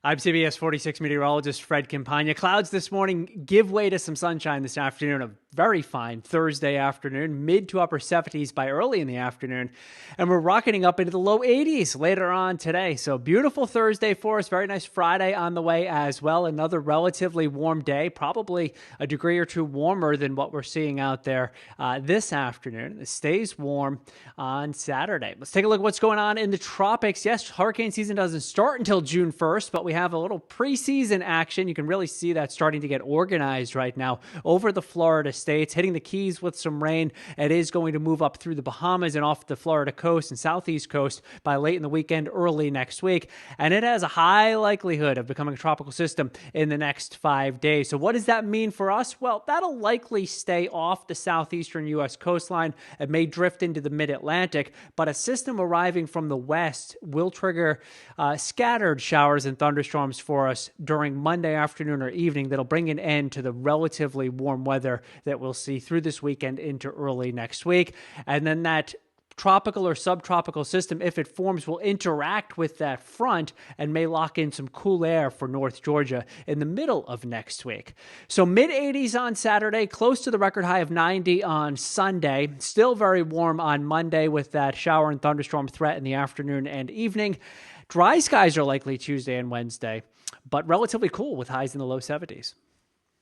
I'm CBS 46 meteorologist Fred Campagna. Clouds this morning give way to some sunshine this afternoon. A very fine Thursday afternoon, mid to upper 70s by early in the afternoon. And we're rocketing up into the low 80s later on today. So beautiful Thursday for us. Very nice Friday on the way as well. Another relatively warm day, probably a degree or two warmer than what we're seeing out there this afternoon. It stays warm on Saturday. Let's take a look at what's going on in the tropics. Yes, hurricane season doesn't start until June 1st, but we have a little preseason action. You can really see that starting to get organized right now over the Florida states, hitting the Keys with some rain. It is going to move up through the Bahamas and off the Florida coast and southeast coast by late in the weekend, early next week. And it has a high likelihood of becoming a tropical system in the next 5 days. So what does that mean for us? Well, that'll likely stay off the southeastern U.S. coastline. It may drift into the mid-Atlantic, but a system arriving from the west will trigger scattered showers and thunderstorms for us during Monday afternoon or evening that'll bring an end to the relatively warm weather that we'll see through this weekend into early next week. And then that tropical or subtropical system, if it forms, will interact with that front and may lock in some cool air for North Georgia in the middle of next week. So mid-80s on Saturday, close to the record high of 90 on Sunday. Still very warm on Monday with that shower and thunderstorm threat in the afternoon and evening. Dry skies are likely Tuesday and Wednesday, but relatively cool with highs in the low 70s.